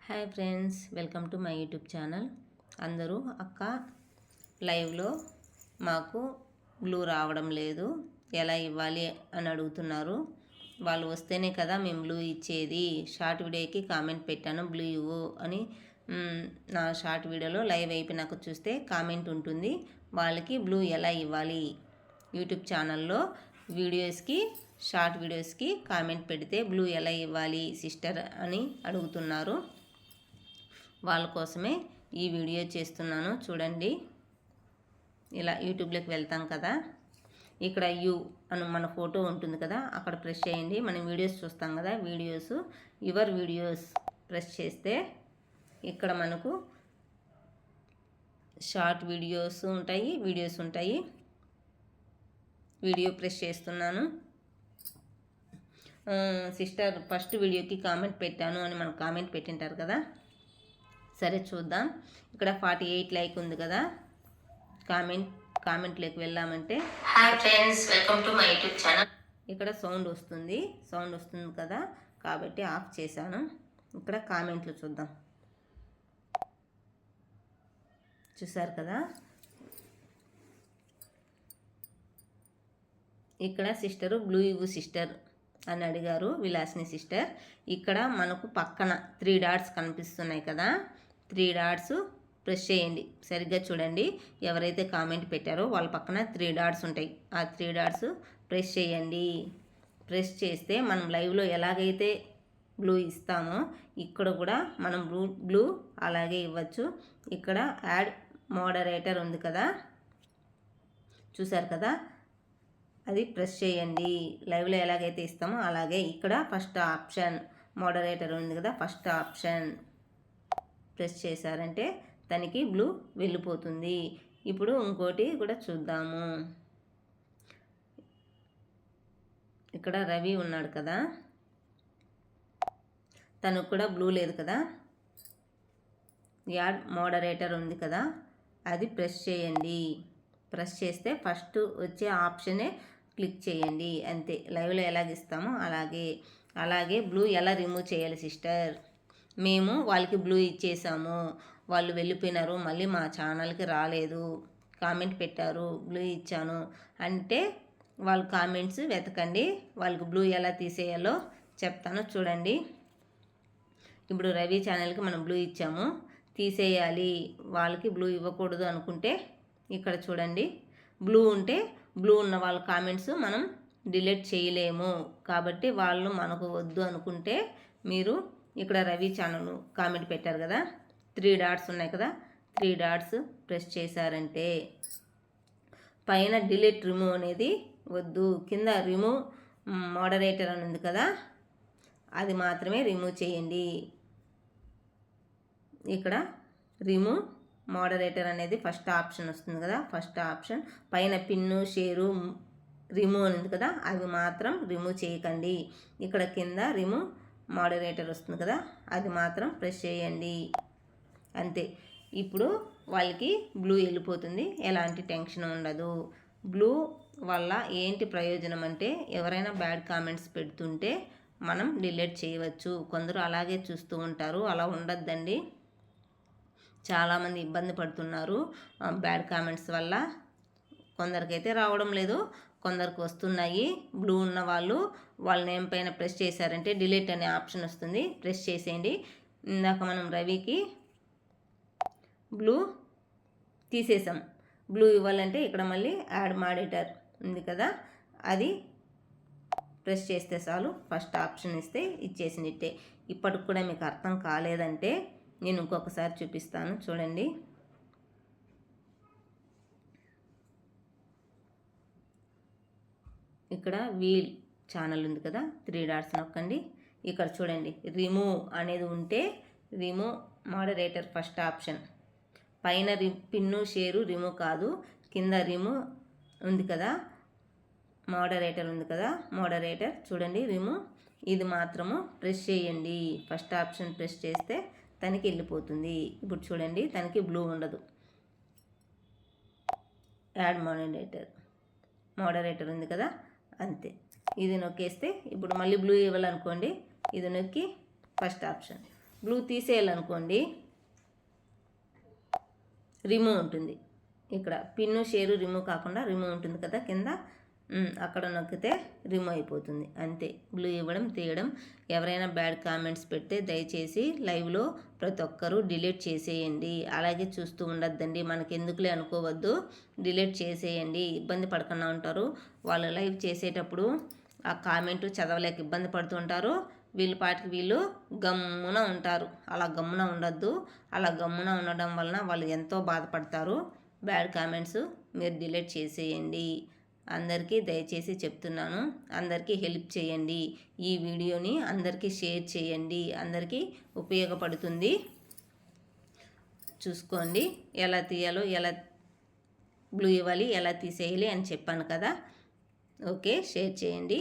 Hi friends, welcome to my YouTube channel. అందరూ అక్క లైవ్లో మాకు బ్లూ రావడం లేదు, ఎలా ఇవ్వాలి అని అడుగుతున్నారు. వాళ్ళు వస్తేనే కదా మేము బ్లూ ఇచ్చేది. షార్ట్ వీడియోకి కామెంట్ పెట్టాను బ్లూ ఇవ్వు అని. నా షార్ట్ వీడియోలో లైవ్ అయిపోయినాక చూస్తే కామెంట్ ఉంటుంది. వాళ్ళకి బ్లూ ఎలా ఇవ్వాలి యూట్యూబ్ ఛానల్లో వీడియోస్కి షార్ట్ వీడియోస్కి కామెంట్ పెడితే బ్లూ ఎలా ఇవ్వాలి సిస్టర్ అని అడుగుతున్నారు. వాళ్ళ కోసమే ఈ వీడియో చేస్తున్నాను. చూడండి, ఇలా యూట్యూబ్లోకి వెళ్తాం కదా, ఇక్కడ యూ అని మన ఫోటో ఉంటుంది కదా, అక్కడ ప్రెస్ చేయండి. మనం వీడియోస్ చూస్తాం కదా, యువర్ వీడియోస్ ప్రెస్ చేస్తే ఇక్కడ మనకు షార్ట్ వీడియోస్ ఉంటాయి, వీడియోస్ ఉంటాయి. వీడియో ప్రెస్ చేస్తున్నాను. సిస్టర్ ఫస్ట్ వీడియోకి కామెంట్ పెట్టాను అని మనకు కామెంట్ పెట్టింటారు కదా, సరే చూద్దాం. ఇక్కడ 48 లైక్ ఉంది కదా, కామెంట్లోకి వెళ్ళామంటే hi friends, welcome to my YouTube channel. ఇక్కడ సౌండ్ వస్తుంది కదా, కాబట్టి ఆఫ్ చేశాను. ఇక్కడ కామెంట్లు చూద్దాం. చూసారు కదా, ఇక్కడ సిస్టరు బ్లూ ఇవ్వు సిస్టర్ అని అడిగారు, విలాసిని సిస్టర్. ఇక్కడ మనకు పక్కన 3 డాట్స్ కనిపిస్తున్నాయి కదా, 3 డాట్స్ ప్రెస్ చేయండి. సరిగ్గా చూడండి, ఎవరైతే కామెంట్ పెట్టారో వాళ్ళ పక్కన 3 డాట్స్ ఉంటాయి. ఆ 3 డాట్స్ ప్రెస్ చేయండి. ప్రెస్ చేస్తే మనం లైవ్లో ఎలాగైతే బ్లూ ఇస్తామో ఇక్కడ కూడా మనం బ్లూ అలాగే ఇవ్వచ్చు. ఇక్కడ యాడ్ మోడరేటర్ ఉంది కదా, చూసారు కదా, అది ప్రెస్ చేయండి. లైవ్లో ఎలాగైతే ఇస్తామో అలాగే ఇక్కడ ఫస్ట్ ఆప్షన్ మోడరేటర్ ఉంది కదా, ఫస్ట్ ఆప్షన్ ప్రెస్ చేశారంటే తనకి బ్లూ వెళ్ళిపోతుంది. ఇప్పుడు ఇంకోటి కూడా చూద్దాము. ఇక్కడ రవి ఉన్నాడు కదా, తనకు కూడా బ్లూ లేదు కదా, యాడ్ మోడరేటర్ ఉంది కదా, అది ప్రెస్ చేయండి. ప్రెస్ చేస్తే ఫస్ట్ వచ్చే ఆప్షనే క్లిక్ చేయండి, అంతే. లైవ్లో ఎలాగిస్తామో అలాగే బ్లూ ఎలా రిమూవ్ చేయాలి సిస్టర్? మేము వాళ్ళకి బ్లూ ఇచ్చేసాము, వాళ్ళు వెళ్ళిపోయినారు, మళ్ళీ మా ఛానల్కి రాలేదు, కామెంట్ పెట్టారు, బ్లూ ఇచ్చాను అంటే వాళ్ళ కామెంట్స్ వెతకండి, వాళ్ళకి బ్లూ ఎలా తీసేయాలో చెప్తాను. చూడండి, ఇప్పుడు రవి ఛానల్కి మనం బ్లూ ఇచ్చాము, తీసేయాలి, వాళ్ళకి బ్లూ ఇవ్వకూడదు అనుకుంటే ఇక్కడ చూడండి, బ్లూ ఉంటే బ్లూ ఉన్న వాళ్ళ కామెంట్స్ మనం డిలీట్ చేయలేము. కాబట్టి వాళ్ళు మనకు వద్దు అనుకుంటే మీరు ఇక్కడ రవి ఛానల్ కామెంట్ పెట్టారు కదా, 3 డాట్స్ ఉన్నాయి కదా, 3 డాట్స్ ప్రెస్ చేశారంటే పైన డిలీట్ రిమూవ్ అనేది వద్దు, కింద రిమూవ్ మోడరేటర్ అని ఉంది కదా, అది మాత్రమే రిమూవ్ చేయండి. ఇక్కడ రిమూవ్ మోడరేటర్ అనేది ఫస్ట్ ఆప్షన్ వస్తుంది కదా, ఫస్ట్ ఆప్షన్ పైన పిన్ను షేరు రిమూవ్ అని ఉంది కదా, అవి మాత్రం రిమూవ్ చేయకండి. ఇక్కడ కింద రిమూవ్ మోడరేటర్ వస్తుంది కదా, అది మాత్రం ప్రెస్ చేయండి, అంతే. ఇప్పుడు వాళ్ళకి బ్లూ వెళ్ళిపోతుంది, ఎలాంటి టెన్షన్ ఉండదు. బ్లూ వల్ల ఏంటి ప్రయోజనం అంటే, ఎవరైనా బ్యాడ్ కామెంట్స్ పెడుతుంటే మనం డిలీట్ చేయవచ్చు. కొందరు అలాగే చూస్తూ ఉంటారు, అలా ఉండద్దండి. చాలామంది ఇబ్బంది పడుతున్నారు బ్యాడ్ కామెంట్స్ వల్ల. కొందరికైతే రావడం లేదు, కొందరికి వస్తున్నాయి. బ్లూ ఉన్న వాళ్ళు వాళ్ళ నేమ్ పైన ప్రెస్ చేశారంటే డిలీట్ అనే ఆప్షన్ వస్తుంది, ప్రెస్ చేసేయండి. ఇందాక మనం రవికి బ్లూ తీసేసాం, బ్లూ ఇవ్వాలంటే ఇక్కడ మళ్ళీ యాడ్ మోడరేటర్ ఉంది కదా, అది ప్రెస్ చేస్తే చాలు, ఫస్ట్ ఆప్షన్ ఇస్తే ఇచ్చేసినట్టే. ఇప్పటికి కూడా మీకు అర్థం కాలేదంటే నేను ఇంకొకసారి చూపిస్తాను, చూడండి. ఇక్కడ వీల్ ఛానల్ ఉంది కదా, 3 డాట్స్ నొక్కండి. ఇక్కడ చూడండి, రిమూవ్ అనేది ఉంటే రిమూవ్ మోడరేటర్ ఫస్ట్ ఆప్షన్, పైన పిన్ను షేరు రిమూవ్ కాదు, కింద రిమూవ్ ఉంది కదా, మోడరేటర్ ఉంది కదా, మోడరేటర్ చూడండి రిమూవ్, ఇది మాత్రము ప్రెస్ చేయండి. ఫస్ట్ ఆప్షన్ ప్రెస్ చేస్తే తనకి వెళ్ళిపోతుంది. ఇప్పుడు చూడండి, తనకి బ్లూ ఉండదు. యాడ్ మోడరేటర్ ఉంది కదా, అంతే. ఇది నొక్కేస్తే ఇప్పుడు మళ్ళీ బ్లూ ఇవ్వాలనుకోండి, ఇది నొక్కి ఫస్ట్ ఆప్షన్ బ్లూ తీసేయాలనుకోండి రిమూవ్ ఉంటుంది. ఇక్కడ పిన్ను షేరు రిమూవ్ కాకుండా రిమూవ్ ఉంటుంది కదా కింద, అక్కడ నొక్కితే రిమూవ్ అయిపోతుంది. అంతే. బ్లూ ఇవ్వడం తీయడం. ఎవరైనా బ్యాడ్ కామెంట్స్ పెడితే దయచేసి లైవ్లో ప్రతి ఒక్కరూ డిలీట్ చేసేయండి. అలాగే చూస్తూ ఉండొద్దండి, మనకెందుకులే అనుకోవద్దు, డిలీట్ చేసేయండి. ఇబ్బంది పడకుండా ఉంటారు. వాళ్ళు లైవ్ చేసేటప్పుడు ఆ కామెంటు చదవలేక ఇబ్బంది పడుతుంటారు. వీళ్ళ పాటికి వీళ్ళు గమ్మున ఉంటారు. అలా గమ్మున ఉండొద్దు. అలా గమ్మున ఉండడం వలన వాళ్ళు ఎంతో బాధపడతారు. బ్యాడ్ కామెంట్స్ మీరు డిలీట్ చేసేయండి. అందరికీ దయచేసి చెప్తున్నాను, అందరికీ హెల్ప్ చేయండి. ఈ వీడియోని అందరికీ షేర్ చేయండి. అందరికీ ఉపయోగపడుతుంది. చూసుకోండి ఎలా తీయాలో, ఎలా బ్లూ ఇవ్వాలి, ఎలా తీసేయాలి అని చెప్పాను కదా. ఓకే, షేర్ చేయండి.